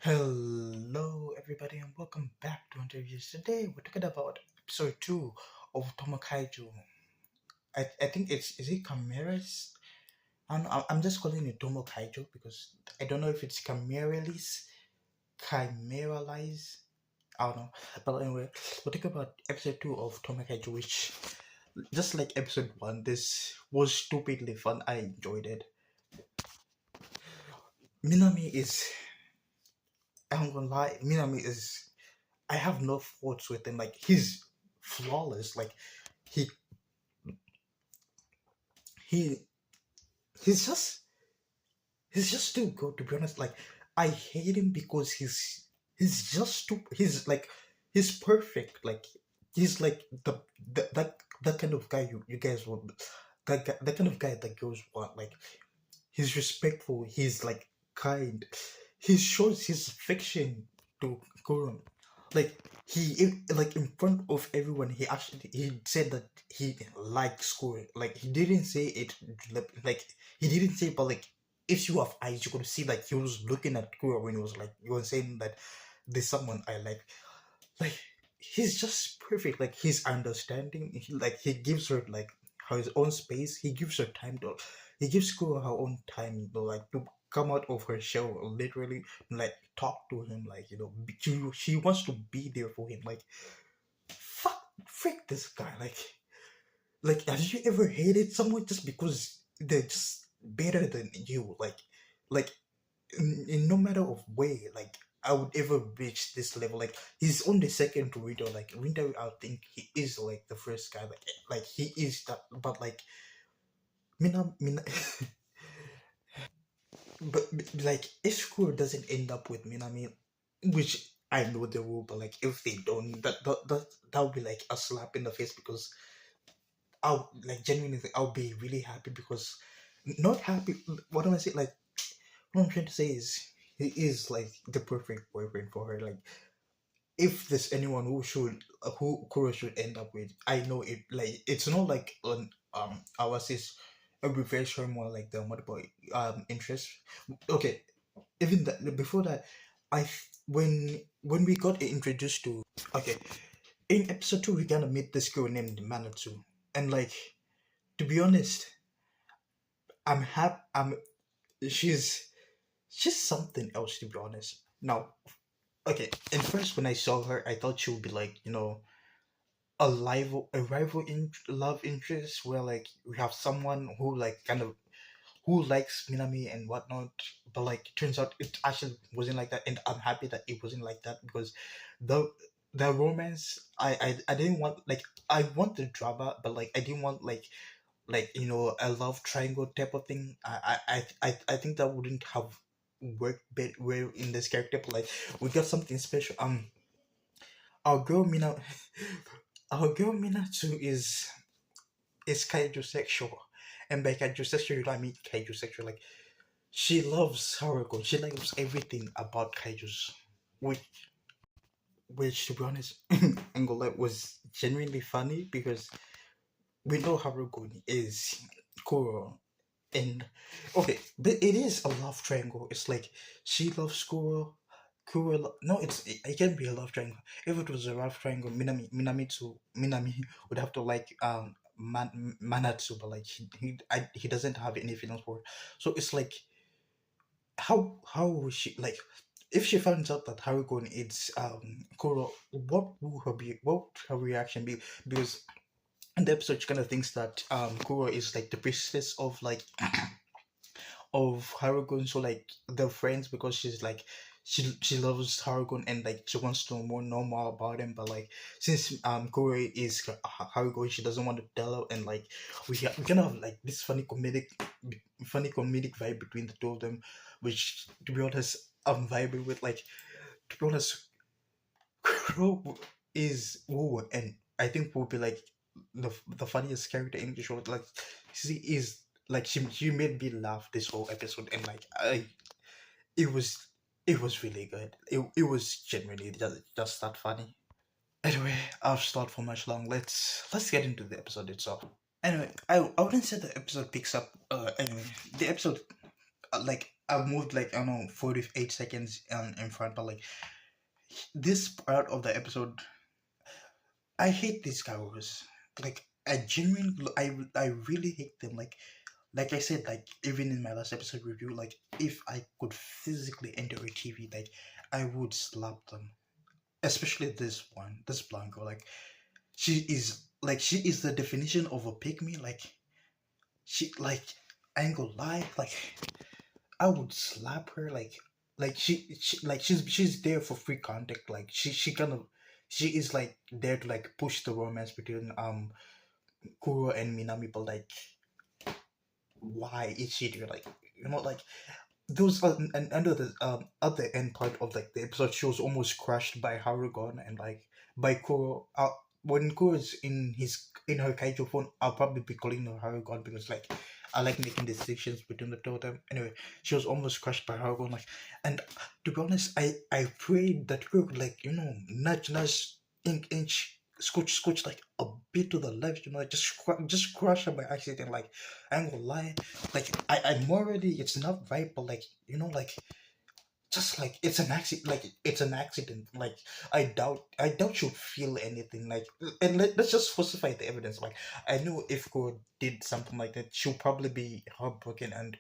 Hello, everybody, and welcome back to interviews. Today, we're talking about episode 2 of Otome Kaijuu. I think is it Caramelise? I don't know, I'm just calling it Tomo Kaiju because I don't know if it's Caramelise. I don't know. But anyway, we'll talk about episode 2 of Tomo Kaiju, which, just like episode 1, this was stupidly fun. I enjoyed it. Minami is, I'm gonna lie, Minami is, I have no faults with him. Like, he's flawless. Like, he he he's just he's just too good, to be honest. Like, I hate him because he's just too, he's perfect. Like, he's like that kind of guy you guys want, that kind of guy that girls want. Like, he's respectful, he's like kind, he shows his affection to Gurren. Like, like in front of everyone, he said that he likes Gurren. Like, he didn't say it, like, he didn't say, but like, if you have eyes, you could see like he was looking at Gurren when he was saying that there's someone I like. Like, he's just perfect. Like, he's understanding. He gives her like his own space. He gives her time to. He gives Kuro her own time, like, to come out of her shell, literally, like, talk to him, like, she wants to be there for him. Like, freak this guy. Like, have you ever hated someone just because they're just better than you? Like, in no matter of way, like, I would ever reach this level. Like, he's on the second to Rito. Like, Rito, I think he is like the first guy. Like he is that, but like, Mina, but like, if Skuro doesn't end up with Minami, which I know they will, but like, if they don't, that would be like a slap in the face, because I'll, like, genuinely, I'll be really happy, because not happy. What am I saying? Like, what I'm trying to say is, he is like the perfect boyfriend for her. Like, if there's anyone who Kuro should end up with, I know it. Like, it's not like on our sis a reverse her more like the multiple interest. Okay, even that, before that, when we got introduced to, okay, in episode 2 we gonna meet this girl named Manatsu, and like, to be honest, I'm happy. She's she's something else, to be honest. Now, okay, and first when I saw her, I thought she would be like, a rival in love interest, where like we have someone who, like, kind of, who likes Minami and whatnot. But like, it turns out it actually wasn't like that, and I'm happy that it wasn't like that, because the the romance, I didn't want, like, I want the drama, but like, I didn't want like, a love triangle type of thing. I think that wouldn't have worked well in this character. But like, we got something special. Our girl Mina, our girl Minato is kaiju sexual, and by kaiju sexual, I mean kaiju sexual. Like, she loves Harugon. She loves everything about kaijus, which to be honest, Angola was genuinely funny, because we know Harugon is Kuro. And okay, but it is a love triangle. It's like, she loves Kuro. No, it can't be a love triangle. If it was a love triangle, Minami would have to like Manatsu, but like, he doesn't have any feelings for her. So it's like, how will she, like, if she finds out that Harugon is Kuro, what would her reaction be? Because in the episode, she kind of thinks that Kuro is like the priestess of, like, of Harugon. So like, they're friends, because she's like, she loves Harugon, and like, she wants to know more about him. But like, since Kuro is Harugon, she doesn't want to tell her. And like, we kind of have like this funny comedic vibe between the two of them, which, to be honest, I'm vibing with. Like, to be honest, Kuro is Woo, and I think will be like the funniest character in the show. Like, she is like, she made me laugh this whole episode, and like, it was it was really good. It was genuinely just that funny. Anyway, I've stalled for much long. Let's get into the episode itself. Anyway, I wouldn't say the episode picks up. Anyway, the episode like I moved like I don't know 48 seconds in front, but like this part of the episode, I hate these characters. Like I genuinely, I really hate them. Like I said, like even in my last episode review, like if I could physically enter a TV, like I would slap them. Especially this one, this blonde girl. Like she is the definition of a pygmy. Like she like I ain't gonna lie, like I would slap her. Like she like she's there for free contact. Like she kind of she is like there to like push the romance between Kuro and Minami, but like why is she there? Like like those and under the other end part of like the episode, she was almost crushed by Harugon and like by Kuro. When Kuro is in her kaiju phone, I'll probably be calling her Harugon because like I like making decisions between the two of them. Anyway, she was almost crushed by Harugon. Like, and to be honest, I prayed that Kuro could like nudge, inch, scooch like a bit to the left. Like just crush her by accident. Like I ain't gonna lie, like I'm already it's not right, but like like just like it's an accident, like it's an accident. Like I doubt she'll feel anything. Like and let's just falsify the evidence. Like I know if God did something like that, she'll probably be heartbroken, and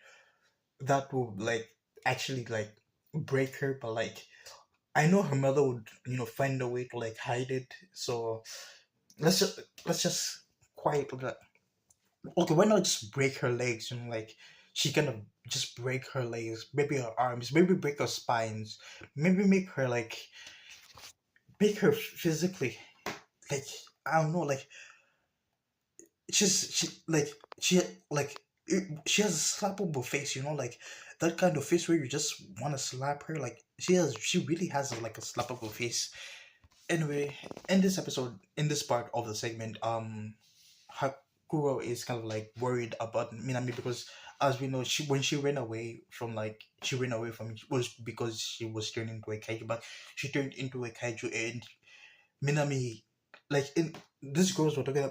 that will like actually like break her. But like I know her mother would find a way to like hide it. So let's just quiet that. Okay, why not just break her legs? Like she kind of just break her legs, maybe her arms, maybe break her spines, maybe make her physically like I don't know, like she's she like she like she has a slappable face, like that kind of face where you just want to slap her. Like she really has like a slappable face. Anyway, in this episode, in this part of the segment, Hakuro is kind of like worried about Minami because, as we know, she ran away from she ran away from was because she was turned into a kaiju, but she turned into a kaiju and Minami, like in this girls were talking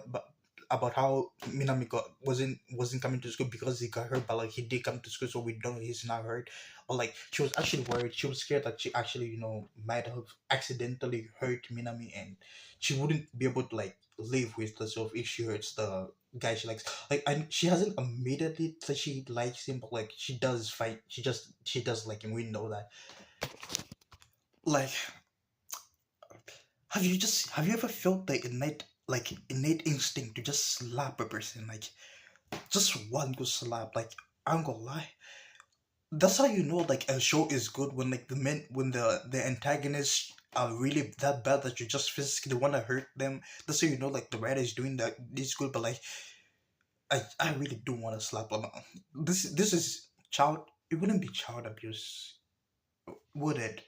about how Minami wasn't coming to school because he got hurt, but like he did come to school, so we don't know he's not hurt. Or like she was actually worried. She was scared that she actually might have accidentally hurt Minami, and she wouldn't be able to like live with herself if she hurts the guy she likes. Like and she hasn't immediately said she likes him, but like she does fight. She does like him. We know that. Like have you ever felt the innate instinct to just slap a person, like just one good slap? Like I'm gonna lie, that's how you know like a show is good when like the antagonists are really that bad that you just physically want to hurt them. That's how you know like the writer is doing that this good. But like I really do want to slap them. This is child. It wouldn't be child abuse, would it?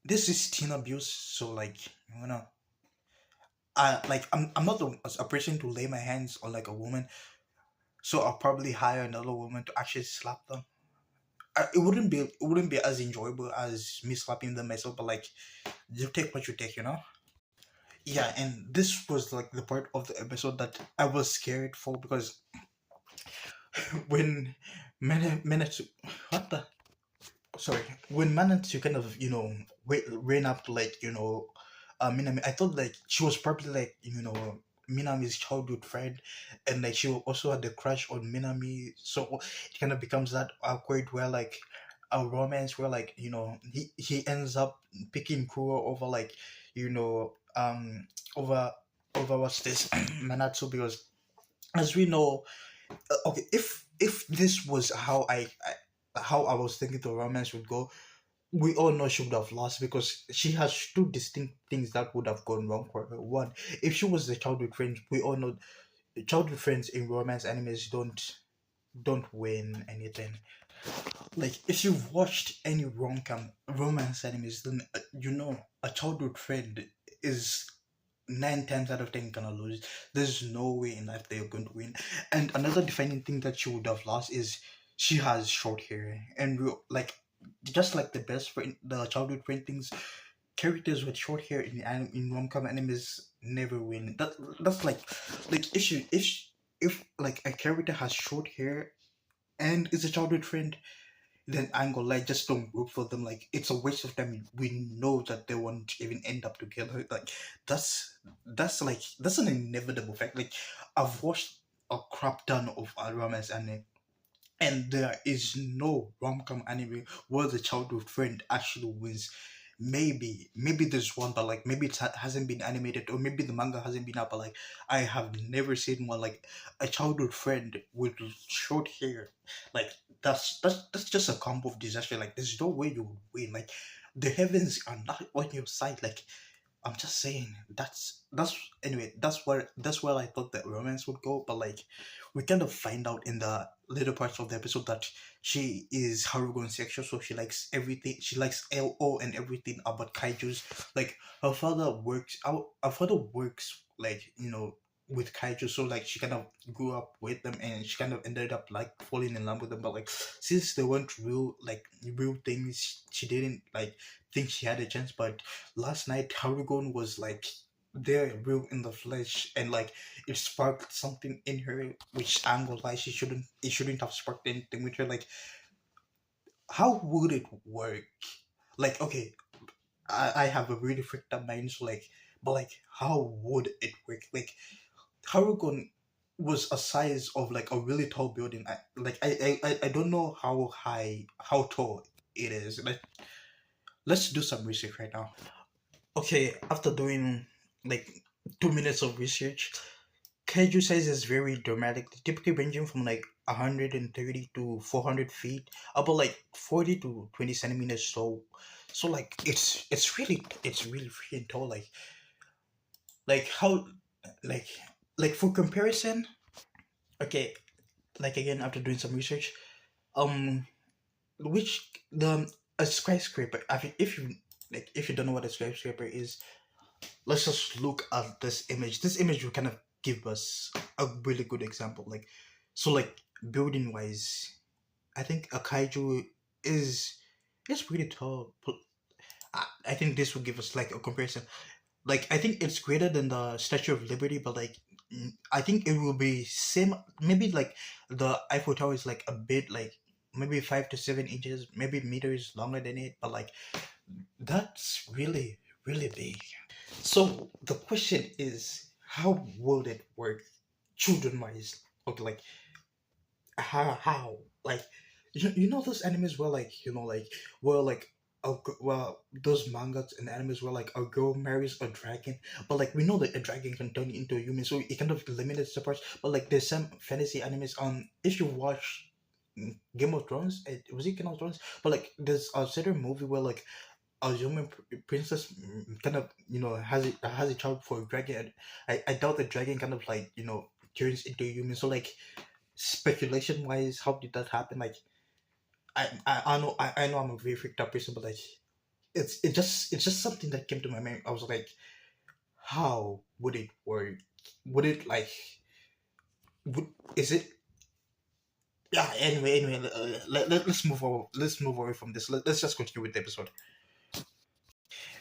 This is teen abuse. So like you know I'm not a person to lay my hands on like a woman, so I'll probably hire another woman to actually slap them. It wouldn't be as enjoyable as me slapping them myself, but like you take what you take. Yeah, and this was like the part of the episode that I was scared for because when minutes what the sorry when Manatsu kind of ran up to like Minami, I thought like she was probably like Minami's childhood friend, and like she also had a crush on Minami, so it kind of becomes that awkward where like a romance where like he ends up picking Kuro over like you know over what's this Manatsu, because as we know, okay, if this was how I was thinking the romance would go, we all know she would have lost because she has two distinct things that would have gone wrong for her. One, if she was the childhood friend, we all know childhood friends in romance animes don't win anything. Like if you've watched any rom-com romance animes, then a childhood friend is 9 times out of 10 gonna lose. There's no way in life they're going to win. And another defining thing that she would have lost is she has short hair, and like just like the best friend, the childhood friend things, characters with short hair in rom-com animes never win. That's like if like a character has short hair, and it's a childhood friend, then I ain't gonna lie, just don't root for them. Like it's a waste of time. We know that they won't even end up together. Like that's an inevitable fact. Like I've watched a crap ton of romance anime, and there is no rom-com anime where the childhood friend actually wins. Maybe there's one, but like maybe it hasn't been animated, or maybe the manga hasn't been out. But like I have never seen one like a childhood friend with short hair. Like that's just a combo of disaster. Like there's no way you would win. Like the heavens are not on your side. Like I'm just saying that's anyway. That's where I thought that romance would go, but like we kind of find out in the later parts of the episode that she is Harugon sexual, so she likes everything. She likes LO and everything about kaiju's. Like her father works like with kaiju, so like she kind of grew up with them, and she kind of ended up like falling in love with them. But like since they weren't real things, she didn't like think she had a chance. But last night Harugon was like there real in the flesh, and like it sparked something in her, which I'm gonna lie, it shouldn't have sparked anything with her. Like how would it work? Like okay, I have a really freaked up mind, so like, but like how would it work? Like Harugon was a size of like a really tall building. I don't know how tall it is. Let's do some research right now. Okay, after doing like 2 minutes of research, kaiju size is very dramatic, typically ranging from like 130 to 400 feet, about like 40 to 20 centimeters tall. So like it's really freaking tall. Like how like like for comparison, okay, like again after doing some research, um, which the a skyscraper. I mean, if you don't know what a skyscraper is, let's just look at this image. This image will kind of give us a really good example. Like, so like building wise, I think a kaiju is is pretty tall. I think this will give us like a comparison. Like, I think it's greater than the Statue of Liberty, but like, I think it will be same. Maybe like the Eiffel Tower is like a bit like maybe 5 to 7 inches, maybe meters longer than it, but like that's really big. So the question is, how would it work, children wise? Okay, like how like you know those animes where like like where like well those mangas and animes where like a girl marries a dragon, but like we know that a dragon can turn into a human, so it kind of limits the parts. But like there's some fantasy animes. If you watch Game of Thrones, was it Game of Thrones? But like there's a certain movie where like a human princess kind of has a child for a dragon. I doubt the dragon kind of like turns into a human. So like speculation wise, how did that happen? Like I know I'm a very freaked out person, but like it's just something that came to my mind. I was like, how would it work? Would it like would is it yeah? Anyway, let's move over. Let's move away from this. Let's just continue with the episode.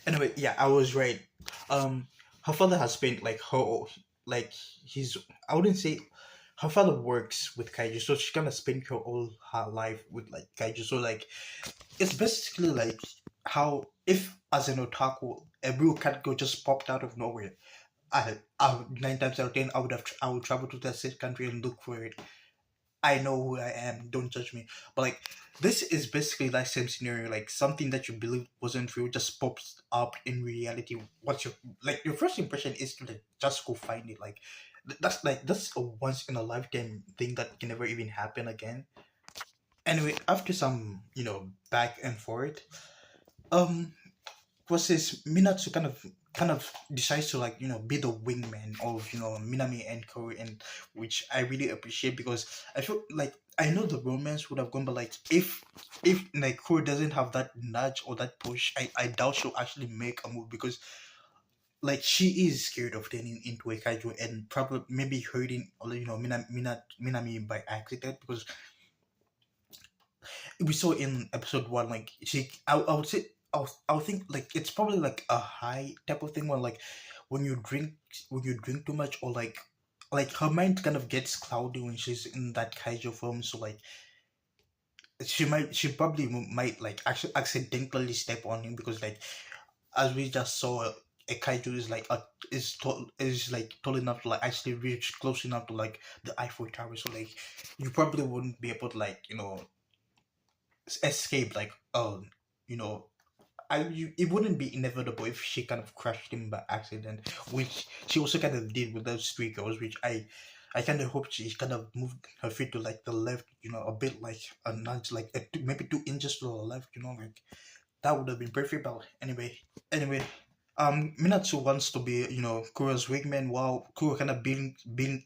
Anyway, yeah, I was right. Um, her father has spent like like he's I wouldn't say her father works with kaiju, so she kind of spent her whole her life with like kaiju. So like it's basically like how if as an otaku a real cat girl just popped out of nowhere. I 9 times out of 10 I would travel to that said country and look for it. I know who I am. Don't judge me. But like, this is basically like same scenario. Like something that you believe wasn't real just pops up in reality. What's your first impression is to like just go find it. Like that's a once in a lifetime thing that can never even happen again. Anyway, after some back and forth, um, versus Minatsu kind of decides to like be the wingman of Minami and Kori, and which I really appreciate because I feel like I know the romance would have gone, but like if like Kori doesn't have that nudge or that push, I doubt she'll actually make a move because like she is scared of turning into a kaiju and probably maybe hurting Minami by accident because we saw in episode one, like I would say I would think like it's probably like a high type of thing where like when you drink when you drink too much or like her mind kind of gets cloudy when she's in that kaiju form. So like she probably might like actually accidentally step on him, because like as we just saw, a kaiju is like is like tall enough to like actually reach close enough to like the Eiffel Tower. So like you probably wouldn't be able to like escape like you know it wouldn't be inevitable if she kind of crashed him by accident, which she also kind of did with those three girls, which I kind of hope she kind of moved her feet to like the left, a bit like a nudge, like maybe 2 inches to the left, like that would have been perfect. But anyway, Minato wants to be, Kuro's wingman, while Kuro kind of being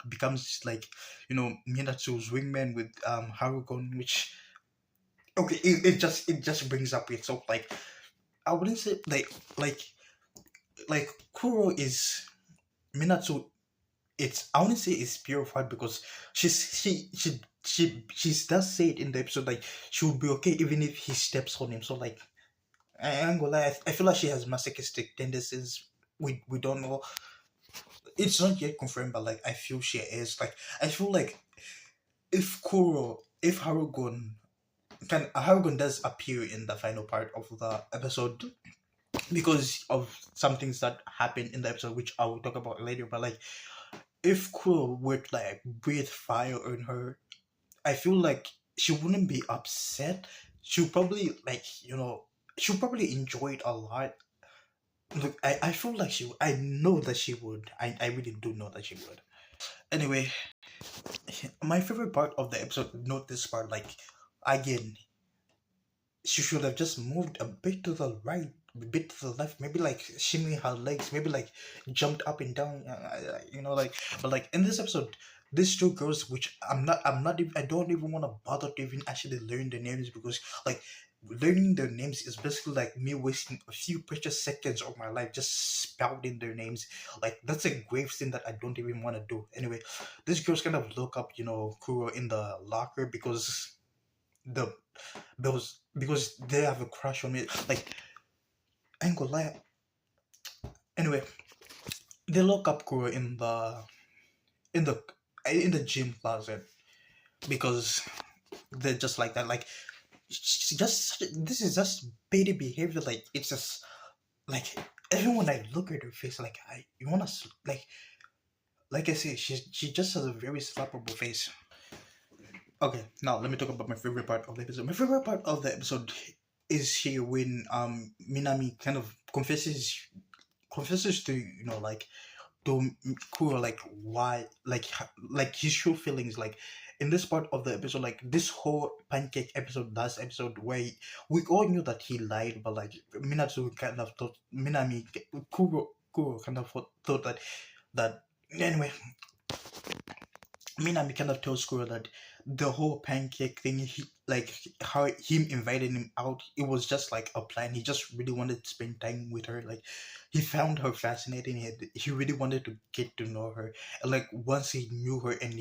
becomes like, Minato's wingman with Harugon, which okay, it just brings up itself like I wouldn't say like Kuro is Minato. It's I wouldn't say it's purified, because she does say it in the episode, like she would be okay even if he steps on him. So like I ain't gonna lie, I feel like she has masochistic tendencies. We don't know. It's not yet confirmed, but like I feel she is. Like I feel like if Harugon does appear in the final part of the episode, because of some things that happened in the episode, which I will talk about later. But like, if Kuro were to like breathe fire on her, I feel like she wouldn't be upset. She'll probably like she'll probably enjoy it a lot. Look, I feel like I know that she would. I really do know that she would. Anyway, my favorite part of the episode, not this part, like again, she should have just moved a bit to the right, a bit to the left, maybe like shimmy her legs, maybe like jumped up and down, like. But like in this episode, these two girls, which I don't even want to bother to even actually learn their names, because like learning their names is basically like me wasting a few precious seconds of my life just spouting their names. Like that's a grave sin that I don't even want to do. Anyway, these girls kind of look up, Kuro in the locker, because the because they have a crush on me. Like I ain't gonna lie. Anyway, they lock up Kuro in the in the gym closet, because they're just like that. Like just this is just baby behavior. Like it's just like even when I look at her face, like you wanna like I say, she just has a very slappable face. Okay, now let me talk about my favorite part of the episode. My favorite part of the episode is here when Minami kind of confesses to like to Kuro, like why like his true feelings, like in this part of the episode, like this whole pancake episode, last episode, where we all knew that he lied, but like Minato kind of thought Kuro kind of thought that anyway, Minami kind of tells Kuro that the whole pancake thing, like how him inviting him out, it was just like a plan. He just really wanted to spend time with her. Like he found her fascinating. He really wanted to get to know her. And like once he knew her, and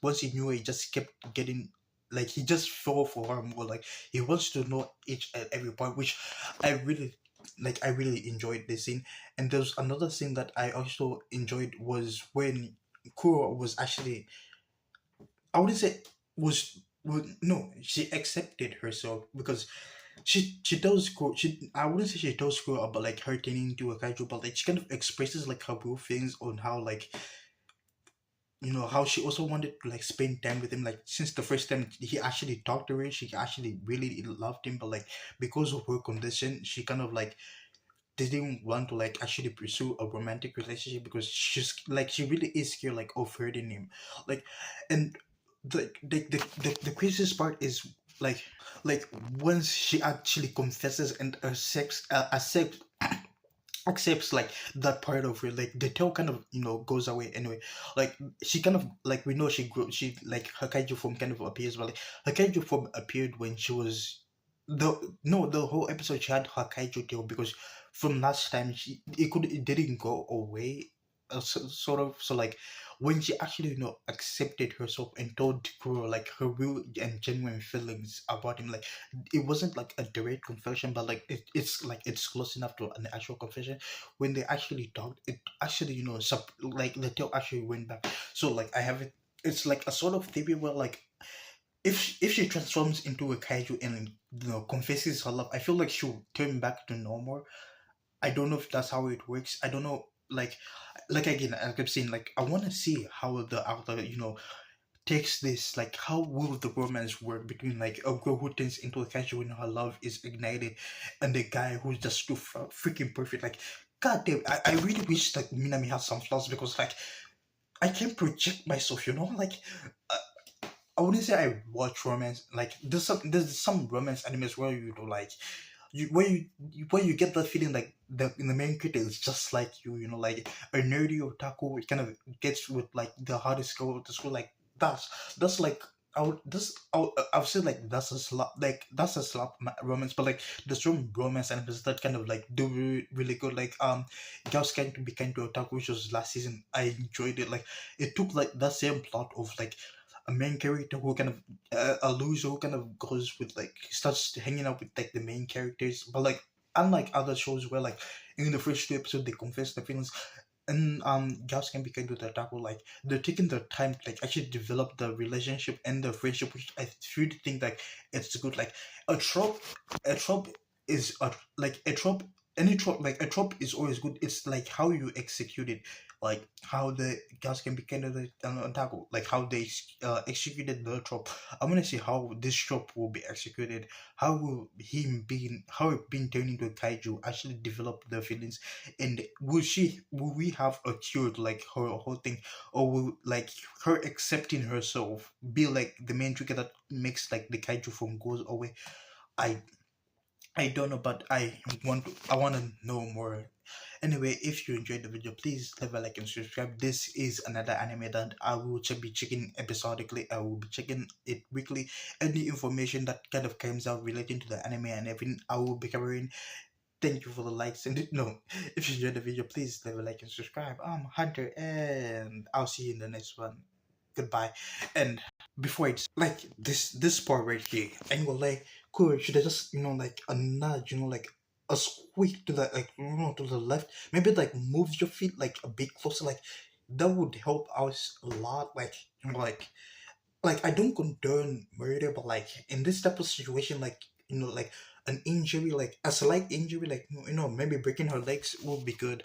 once he knew her, he just kept getting like he just fell for her more. Like he wants to know each and every part, which I really enjoyed this scene. And there's another scene that I also enjoyed, was when Kuro was actually, I wouldn't say was no, she accepted herself, because she tells Kuro, I wouldn't say she tells Kuro about like her turning into a kaiju, but like she kind of expresses like her real feelings on how like how she also wanted to like spend time with him, like since the first time he actually talked to her, she actually really loved him, but like because of her condition, she kind of like didn't want to like actually pursue a romantic relationship, because she really is scared like of hurting him, like. And the craziest part is like like once she actually confesses and accepts like that part of her, like the tail kind of goes away anyway. Like she kind of like, we know she grew, she like her kaiju form kind of appears, but like her kaiju form appeared when she was the whole episode she had her kaiju tail, because from last time it didn't go away, sort of. So like when she actually accepted herself and told Kuro like her real and genuine feelings about him, like it wasn't like a direct confession, but like it's close enough to an actual confession. When they actually talked, it actually like the tail actually went back. So like I have it, it's like a sort of theory where like if she transforms into a kaiju and confesses her love, I feel like she'll turn back to normal. I don't know if that's how it works. I don't know. Like again, I kept saying, like, I want to see how the author, takes this. Like, how will the romance work between like a girl who turns into a kaiju when her love is ignited, and the guy who's just too freaking perfect. Like, god damn, I really wish like Minami has some flaws, because like I can't project myself. Like. Uh, I wouldn't say I watch romance. Like, there's some romance animes where you do like where you get the feeling like the main character is just like like a nerdy otaku. It kind of gets with like the hardest girl at the school. Like, that's like I would say like that's a slap romance. But like there's some romance animes that kind of like do really good. Like, Girls Kind to Be Kind to Otaku, which was last season. I enjoyed it. Like, it took like that same plot of like a main character who kind of a loser who kind of goes with like starts hanging out with like the main characters, but like unlike other shows where like in the first two episodes they confess their feelings, and Gals Can Be Kind with the Otaku, like they're taking their time to like actually develop the relationship and the friendship, which I really think like it's good. Like, a trope, a trope is like a trope. Any trope, like a trope, is always good. It's like how you execute it, like how the Gals Can Be Kind of the Otaku, like how they executed the trope. I want to see how this trope will be executed. How will how it being turned into a kaiju actually develop the feelings, and will we have a cure to like her whole thing, or will like her accepting herself be like the main trigger that makes like the kaiju from goes away? I i don't know, but I want to know more. Anyway, if you enjoyed the video, please leave a like and subscribe. This is another anime that I will be checking episodically. I will be checking it weekly. Any information that kind of comes out relating to the anime and everything, I will be covering. Thank you for the likes, and no, if you enjoyed the video, please leave a like and subscribe. I'm Hunter, and I'll see you in the next one. Goodbye. And before it's like this part right here, and you're like, cool, should I just like a nudge, like a squeak to the like to the left? Maybe like move your feet like a bit closer, like that would help us a lot. Like I don't condone murder, but like in this type of situation, like like an injury, like a slight injury, like maybe breaking her legs will be good.